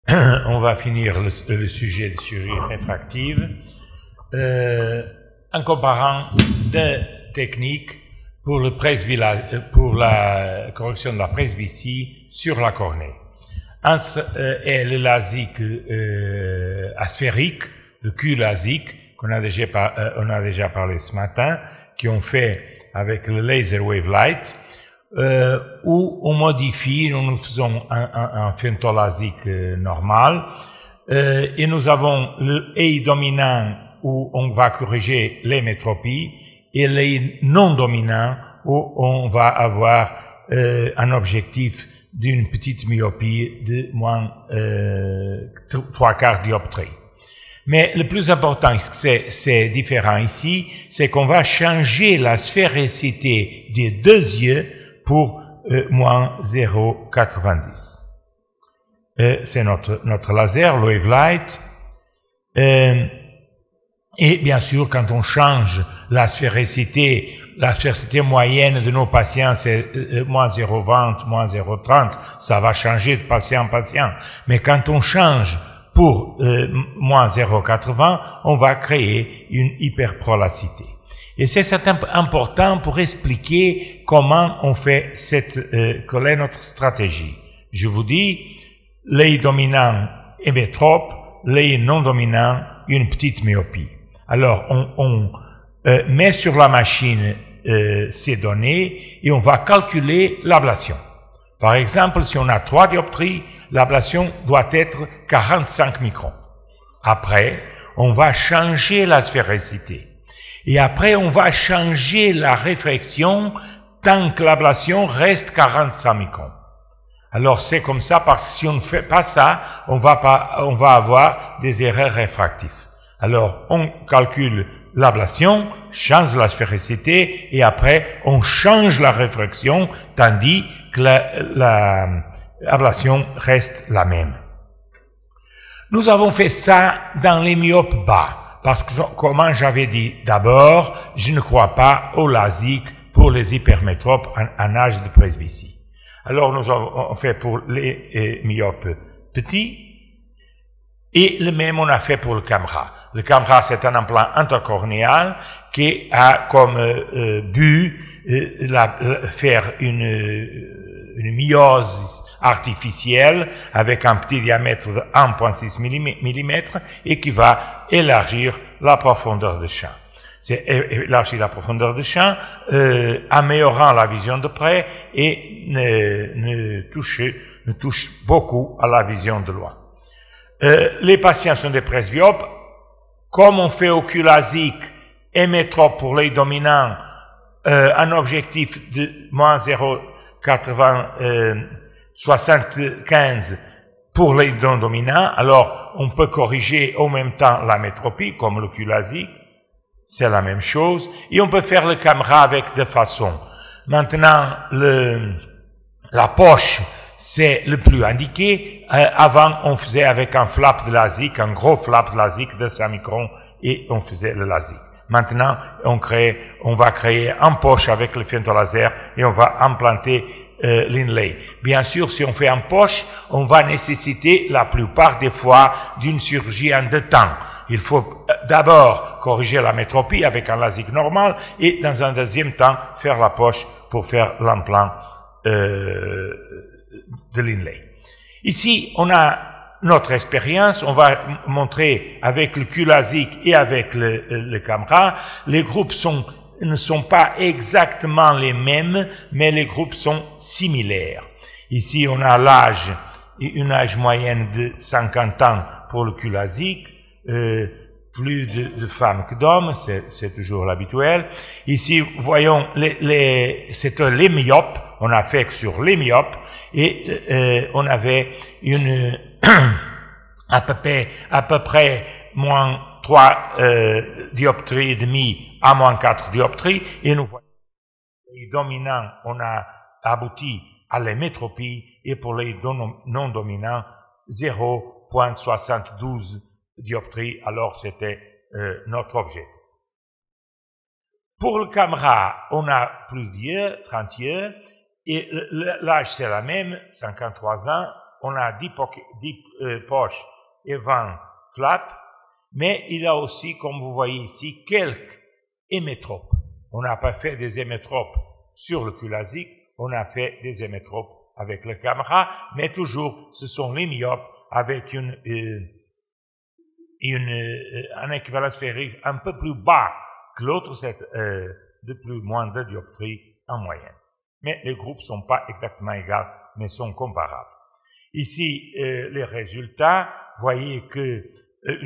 on va finir le sujet de chirurgie réfractive en comparant deux techniques pour, pour la correction de la presbytie sur la cornée. Un est le LASIK asphérique, le Q-LASIK, qu'on a déjà parlé ce matin, qu'on fait avec le laser wave light, où on modifie, nous faisons un femtolasique normal, et nous avons le EI dominant où on va corriger l'hémétropie et l'EI non dominant où on va avoir un objectif d'une petite myopie de moins 3/4 dioptrie. Mais le plus important, c'est différent ici, c'est qu'on va changer la sphéricité des deux yeux pour moins 0,90. C'est notre laser, le wave light. Et bien sûr, quand on change la sphéricité moyenne de nos patients, c'est moins 0,20, moins 0,30, ça va changer de patient en patient. Mais quand on change pour moins 0,80, on va créer une hyperprolacité. Et c'est important pour expliquer comment on fait quelle est notre stratégie. Je vous dis, l'œil dominant hémétrope, l'œil non dominant, une petite myopie. Alors, on met sur la machine ces données et on va calculer l'ablation. Par exemple, si on a 3 dioptries, l'ablation doit être 45 microns. Après, on va changer la sphéricité. Et après, on va changer la réfraction tant que l'ablation reste 45 microns. Alors, c'est comme ça parce que si on ne fait pas ça, on va avoir des erreurs réfractives. Alors, on calcule l'ablation, change la sphéricité et après, on change la réfraction tandis que l'ablation reste la même. Nous avons fait ça dans les myopes bas. Parce que, comme j'avais dit d'abord, je ne crois pas au LASIK pour les hypermétropes en âge de presbytie. Alors, nous avons fait pour les myopes petits, et le même on a fait pour le CAMRA. Le CAMRA, c'est un implant intercornéal qui a comme but faire une myose artificielle avec un petit diamètre de 1,6 mm et qui va élargir la profondeur de champ. C'est élargir la profondeur de champ, améliorant la vision de près et ne touche beaucoup à la vision de loin. Les patients sont des presbyopes. Comme on fait au Q-LASIK hémétrope pour l'œil dominant, un objectif de moins 0,75 pour l'œil non dominant, alors on peut corriger en même temps la métropie, comme le Q-LASIK, c'est la même chose, et on peut faire le CAMRA avec deux façons. Maintenant, la poche, c'est le plus indiqué. Avant, on faisait avec un flap de LASIK, un gros flap de LASIK de 5 microns, et on faisait le LASIK. Maintenant, on va créer un poche avec le femtolaser et on va implanter l'inlay. Bien sûr, si on fait un poche, on va nécessiter la plupart des fois d'une chirurgie en 2 temps. Il faut d'abord corriger la métropie avec un LASIK normal et dans un deuxième temps faire la poche pour faire l'implant de l'inlay. Ici, on a notre expérience, on va montrer avec le Q-LASIK et avec le CAMRA. Les groupes ne sont pas exactement les mêmes, mais les groupes sont similaires. Ici, on a une âge moyenne de 50 ans pour le Q-LASIK, plus de femmes que d'hommes, c'est toujours l'habituel. Ici, voyons, c'est les myopes, on a fait sur les myopes, et on avait à peu près moins 3 dioptries et demi à moins 4 dioptries, et nous voyons les dominants, on a abouti à l'hémétropie, et pour les non dominants, 0,72 dioptries, alors c'était notre objet. Pour le CAMRA, on a plus d'yeux, 30 yeux, et l'âge c'est la même, 53 ans, on a 10 poches et 20 flaps, mais il y a aussi, comme vous voyez ici, quelques hémétropes. On n'a pas fait des hémétropes sur le QLASIK, on a fait des hémétropes avec le Camera, mais toujours, ce sont les myopes avec un équivalent sphérique un peu plus bas que l'autre, c'est de moins de dioptrie en moyenne. Mais les groupes ne sont pas exactement égaux, mais sont comparables. Ici, les résultats, voyez que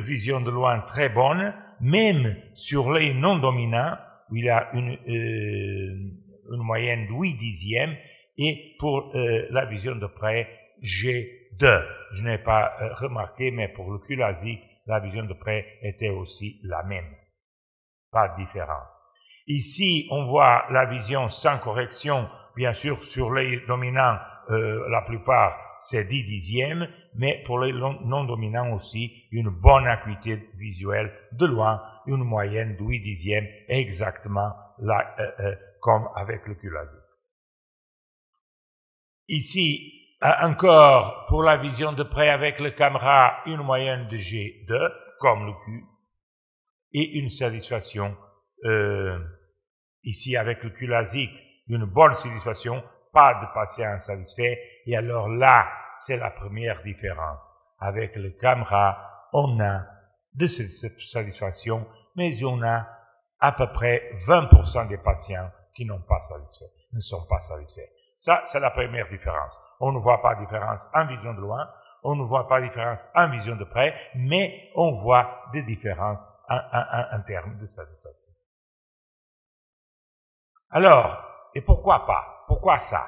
vision de loin très bonne, même sur les non-dominants, où il y a une moyenne de 8 dixièmes, et pour la vision de près, G2. Je n'ai pas remarqué, mais pour le QLASIK, la vision de près était aussi la même. Pas de différence. Ici, on voit la vision sans correction, bien sûr, sur les dominants, la plupart, c'est 10 dixièmes, mais pour les non-dominants aussi, une bonne acuité visuelle de loin, une moyenne de 8 dixièmes, exactement là, comme avec le QLASIK. Ici, encore, pour la vision de près avec le Camera, une moyenne de G2, comme le Q, et une satisfaction, ici avec le QLASIK, une bonne satisfaction, pas de patient insatisfait, et alors là, c'est la première différence. Avec le Camera, on a de cette satisfaction, mais on a à peu près 20% des patients qui ne sont pas satisfaits. Ça, c'est la première différence. On ne voit pas de différence en vision de loin, on ne voit pas de différence en vision de près, mais on voit des différences en termes de satisfaction. Alors, et pourquoi pas? Pourquoi ça?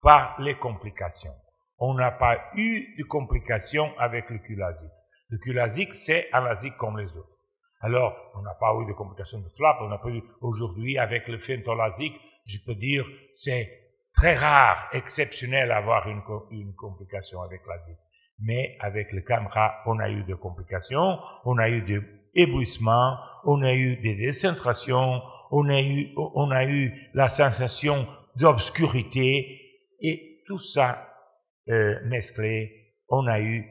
Par les complications. On n'a pas eu de complications avec le QLASIK. Le QLASIK, c'est un LASIK comme les autres. Alors, on n'a pas eu de complications de flap, on n'a pas eu aujourd'hui avec le FENTO-LASIK, je peux dire, c'est très rare, exceptionnel avoir une complication avec LASIK. Mais avec le Camera, on a eu des complications, on a eu des éblouissements, on a eu des décentrations, on a eu la sensation d'obscurité, et tout ça mesclé, on a eu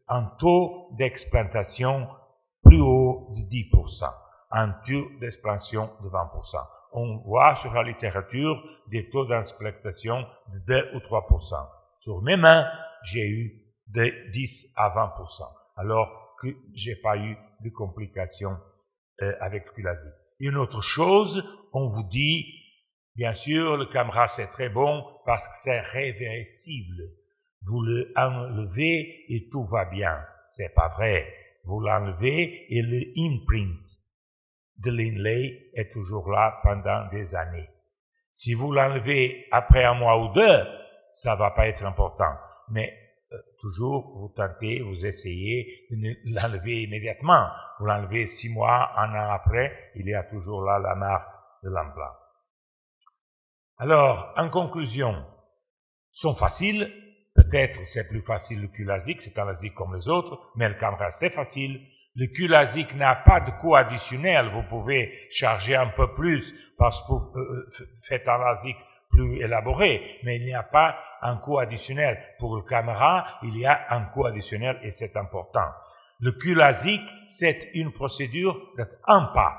un taux d'explantation plus haut de 10%, un taux d'expansion de 20%. On voit sur la littérature des taux d'explantation de 2 ou 3%. Sur mes mains, j'ai eu de 10 à 20%, alors que j'ai pas eu de complications avec le QLASIK. Une autre chose, on vous dit, bien sûr, le Camera c'est très bon parce que c'est réversible. Vous l'enlevez et tout va bien. C'est pas vrai. Vous l'enlevez et le imprint de l'inlay est toujours là pendant des années. Si vous l'enlevez après un mois ou deux, ça va pas être important. Mais toujours, vous tentez, vous essayez de l'enlever immédiatement. Vous l'enlevez 6 mois, 1 an après, il y a toujours là la marque de l'implant. Alors, en conclusion, sont faciles. Peut-être c'est plus facile le QLASIK, c'est un LASIK comme les autres, mais le Camera c'est facile. Le QLASIK n'a pas de coût additionnel. Vous pouvez charger un peu plus parce que vous faites un LASIK plus élaboré, mais il n'y a pas un coût additionnel. Pour le Camera, il y a un coût additionnel et c'est important. Le QLASIK, c'est une procédure d'un pas.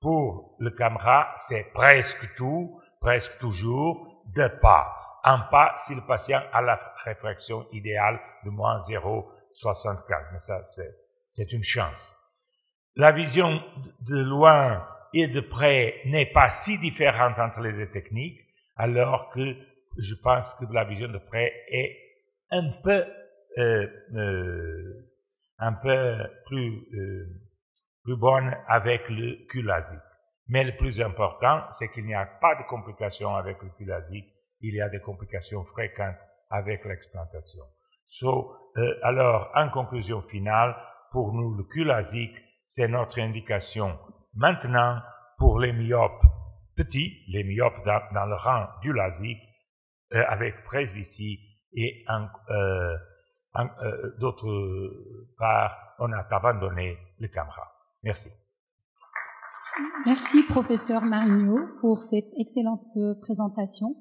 Pour le Camera, c'est presque toujours 2 pas. Un pas si le patient a la réfraction idéale de moins 0,75. Mais ça, c'est une chance. La vision de loin et de près n'est pas si différente entre les deux techniques, alors que je pense que la vision de près est un peu plus bonne avec le QLASIK. Mais le plus important, c'est qu'il n'y a pas de complications avec le QLASIK, il y a des complications fréquentes avec l'explantation. Alors, en conclusion finale, pour nous, le QLASIK, c'est notre indication maintenant pour les myopes petits, les myopes dans le rang du LASIK, avec presbytie, et d'autre part, on a abandonné le Camera. Merci. Merci, professeur Marignaud, pour cette excellente présentation.